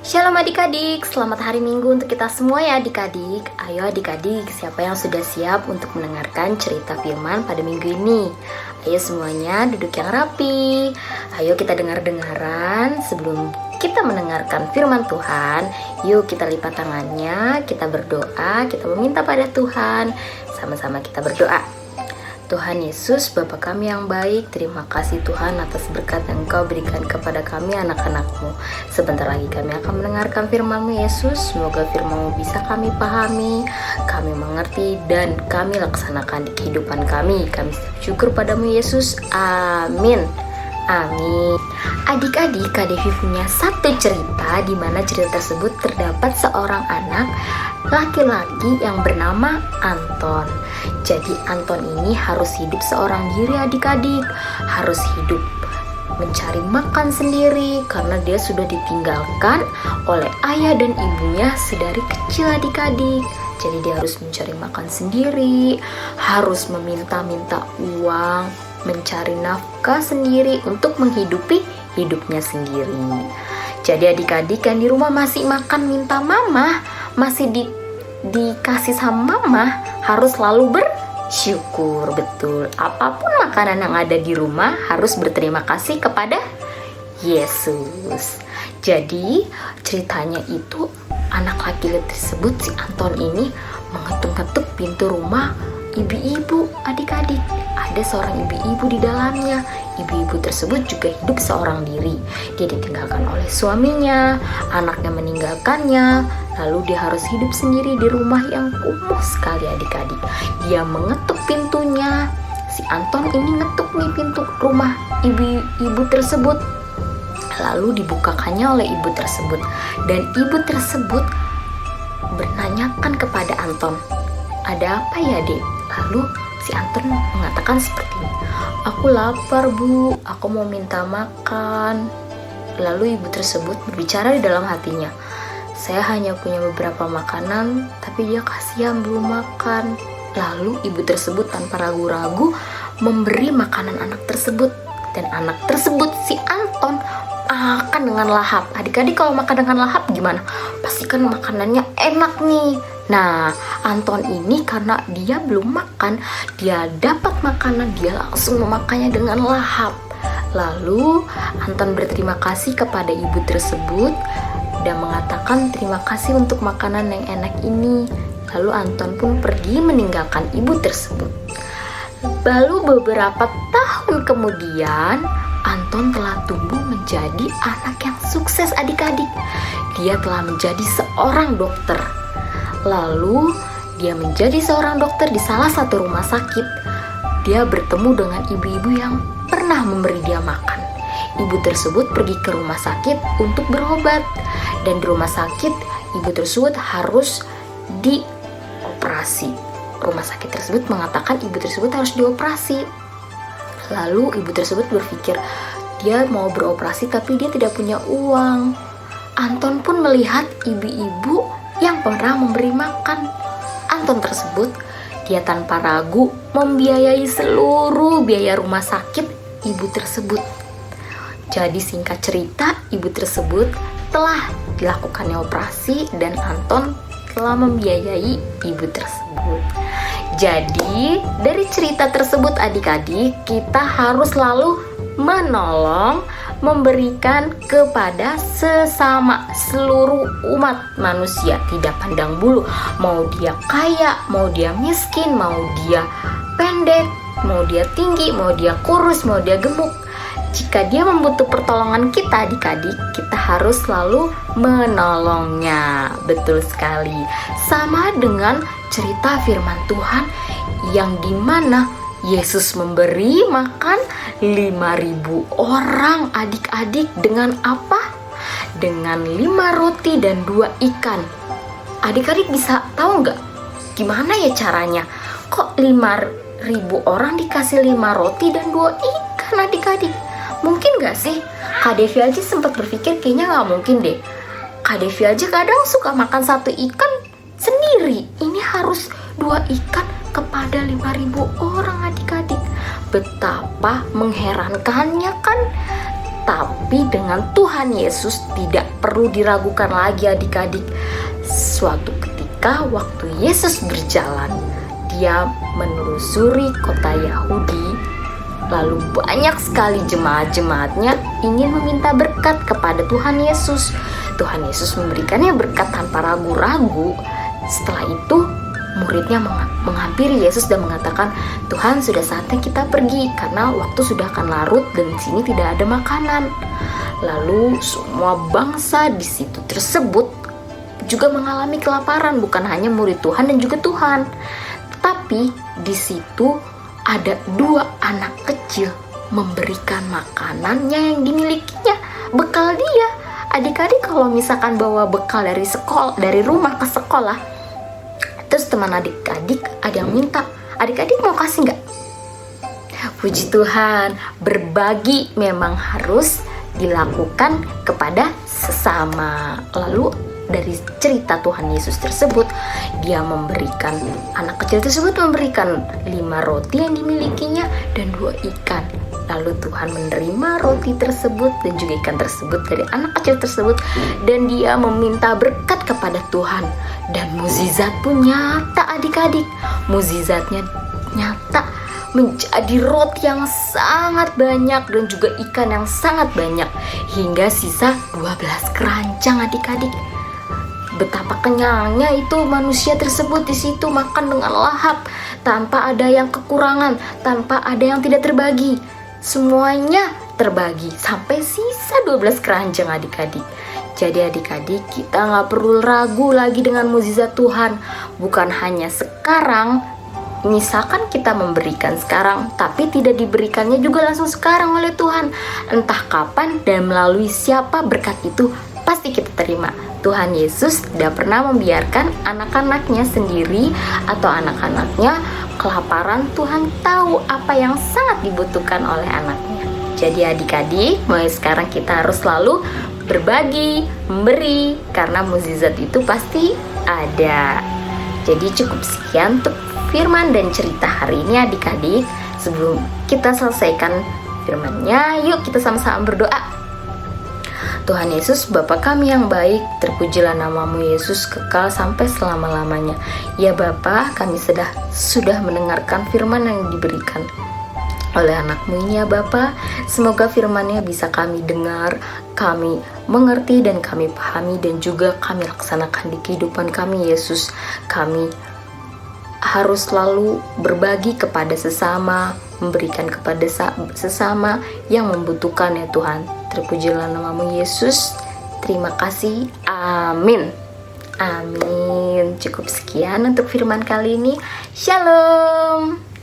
Shalom adik-adik, selamat hari Minggu untuk kita semua ya adik-adik. Ayo adik-adik, siapa yang sudah siap untuk mendengarkan cerita firman pada minggu ini? Ayo semuanya duduk yang rapi. Ayo kita dengar-dengaran sebelum kita mendengarkan firman Tuhan. Yuk kita lipat tangannya, kita berdoa, kita meminta pada Tuhan. Sama-sama kita berdoa. Tuhan Yesus, Bapa kami yang baik, terima kasih Tuhan atas berkat yang Engkau berikan kepada kami anak-anak-Mu. Sebentar lagi kami akan mendengarkan firman-Mu Yesus. Semoga firman-Mu bisa kami pahami, kami mengerti, dan kami laksanakan di kehidupan kami. Kami syukur padamu Yesus. Amin. Amin. Adik-adik, Kak Devi punya satu cerita di mana cerita tersebut terdapat seorang anak laki-laki yang bernama Anton. Jadi Anton ini harus hidup seorang diri adik-adik, harus hidup mencari makan sendiri karena dia sudah ditinggalkan oleh ayah dan ibunya sedari kecil adik-adik. Jadi dia harus mencari makan sendiri, harus meminta-minta uang, mencari nafkah sendiri untuk menghidupi hidupnya sendiri. Jadi adik-adik yang di rumah masih makan minta mama, masih dikasih sama mama, harus selalu bersyukur. Betul, apapun makanan yang ada di rumah harus berterima kasih kepada Yesus. Jadi ceritanya itu anak laki-laki tersebut, si Anton ini mengetuk-ketuk pintu rumah ibu-ibu adik-adik. Ada seorang ibu-ibu di dalamnya. Ibu-ibu tersebut juga hidup seorang diri. Dia ditinggalkan oleh suaminya, anaknya meninggalkannya, lalu dia harus hidup sendiri di rumah yang kumuh sekali adik-adik. Dia mengetuk pintunya. Si Anton ini ngetuk nih pintu rumah ibu tersebut. Lalu dibukakannya oleh ibu tersebut. Dan ibu tersebut menanyakan kepada Anton, "Ada apa ya, Dek?" Lalu si Anton mengatakan seperti ini, "Aku lapar, Bu. Aku mau minta makan." Lalu ibu tersebut berbicara di dalam hatinya, "Saya hanya punya beberapa makanan, tapi dia kasihan belum makan." Lalu ibu tersebut tanpa ragu-ragu memberi makanan anak tersebut. Dan anak tersebut, si Anton, makan dengan lahap. Adik-adik kalau makan dengan lahap gimana? Pastikan makanannya enak nih. Nah, Anton ini karena dia belum makan, dia dapat makanan, dia langsung memakannya dengan lahap. Lalu Anton berterima kasih kepada ibu tersebut dan mengatakan terima kasih untuk makanan yang enak ini. Lalu Anton pun pergi meninggalkan ibu tersebut. Lalu beberapa tahun kemudian, Anton telah tumbuh menjadi anak yang sukses adik-adik. Dia telah menjadi seorang dokter. Lalu dia menjadi seorang dokter di salah satu rumah sakit. Dia bertemu dengan ibu-ibu yang pernah memberi dia makan. Ibu tersebut pergi ke rumah sakit untuk berobat. Dan di rumah sakit, ibu tersebut harus dioperasi. Rumah sakit tersebut mengatakan ibu tersebut harus dioperasi. Lalu ibu tersebut berpikir dia mau beroperasi tapi dia tidak punya uang. Anton pun melihat ibu-ibu yang pernah memberi makan. Anton tersebut, dia tanpa ragu membiayai seluruh biaya rumah sakit ibu tersebut. Jadi singkat cerita, ibu tersebut telah dilakukannya operasi dan Anton telah membiayai ibu tersebut. Jadi dari cerita tersebut adik-adik, kita harus selalu menolong, memberikan kepada sesama seluruh umat manusia, tidak pandang bulu, mau dia kaya, mau dia miskin, mau dia pendek, mau dia tinggi, mau dia kurus, mau dia gemuk. Jika dia membutuhkan pertolongan kita adik-adik, kita harus selalu menolongnya. Betul sekali. Sama dengan cerita firman Tuhan yang dimana Yesus memberi makan 5.000 orang adik-adik dengan apa? Dengan 5 roti dan 2 ikan. Adik-adik bisa tahu nggak gimana ya caranya? Kok 5.000 orang dikasih 5 roti dan 2 ikan adik-adik? Mungkin nggak sih? Kak Devi aja sempat berpikir kayaknya nggak mungkin deh. Kak Devi aja kadang suka makan 1 ikan sendiri. Ini harus 2 ikan kepada 5.000 orang adik-adik. Betapa mengherankannya kan? Tapi dengan Tuhan Yesus tidak perlu diragukan lagi adik-adik. Suatu ketika waktu Yesus berjalan, dia menelusuri kota Yahudi. Lalu banyak sekali jemaat-jemaatnya ingin meminta berkat kepada Tuhan Yesus. Tuhan Yesus memberikannya berkat tanpa ragu-ragu. Setelah itu muridnya menghampiri Yesus dan mengatakan, "Tuhan, sudah saatnya kita pergi karena waktu sudah akan larut dan di sini tidak ada makanan." Lalu semua bangsa di situ tersebut juga mengalami kelaparan, bukan hanya murid Tuhan dan juga Tuhan. Tetapi di situ ada 2 anak kecil memberikan makanannya yang dimilikinya, bekal dia. Adik-adik kalau misalkan bawa bekal dari rumah ke sekolah, terus teman adik-adik ada yang minta, adik-adik mau kasih nggak? Puji Tuhan, berbagi memang harus dilakukan kepada sesama. Lalu dari cerita Tuhan Yesus tersebut, dia memberikan, anak kecil tersebut memberikan 5 roti yang dimilikinya dan 2 ikan. Lalu Tuhan menerima roti tersebut dan juga ikan tersebut dari anak kecil tersebut, dan dia meminta berkat kepada Tuhan. Dan mukjizat pun nyata adik-adik. Mukjizatnya nyata, menjadi roti yang sangat banyak dan juga ikan yang sangat banyak, hingga sisa 12 keranjang adik-adik. Betapa kenyangnya itu manusia tersebut di situ makan dengan lahap, tanpa ada yang kekurangan, tanpa ada yang tidak terbagi. Semuanya terbagi sampai sisa 12 keranjang adik-adik. Jadi adik-adik, kita gak perlu ragu lagi dengan mukjizat Tuhan. Bukan hanya sekarang, misalkan kita memberikan sekarang, tapi tidak diberikannya juga langsung sekarang oleh Tuhan. Entah kapan dan melalui siapa berkat itu pasti kita terima. Tuhan Yesus tidak pernah membiarkan anak-anaknya sendiri atau anak-anaknya kelaparan. Tuhan tahu apa yang sangat dibutuhkan oleh anaknya. Jadi adik-adik, mulai sekarang kita harus selalu berbagi, memberi, karena mukjizat itu pasti ada. Jadi cukup sekian untuk firman dan cerita hari ini adik-adik. Sebelum kita selesaikan firman-Nya, yuk kita sama-sama berdoa. Tuhan Yesus, Bapa kami yang baik, terpujilah nama-Mu Yesus kekal sampai selama-lamanya. Ya Bapa, kami sudah mendengarkan firman yang diberikan oleh anak-Mu ini ya Bapa. Semoga firman-Nya bisa kami dengar, kami mengerti dan kami pahami, dan juga kami laksanakan di kehidupan kami Yesus. Kami harus selalu berbagi kepada sesama, memberikan kepada sesama yang membutuhkan ya Tuhan. Terpujilah nama-Mu Yesus. Terima kasih. Amin. Amin. Cukup sekian untuk firman kali ini. Shalom.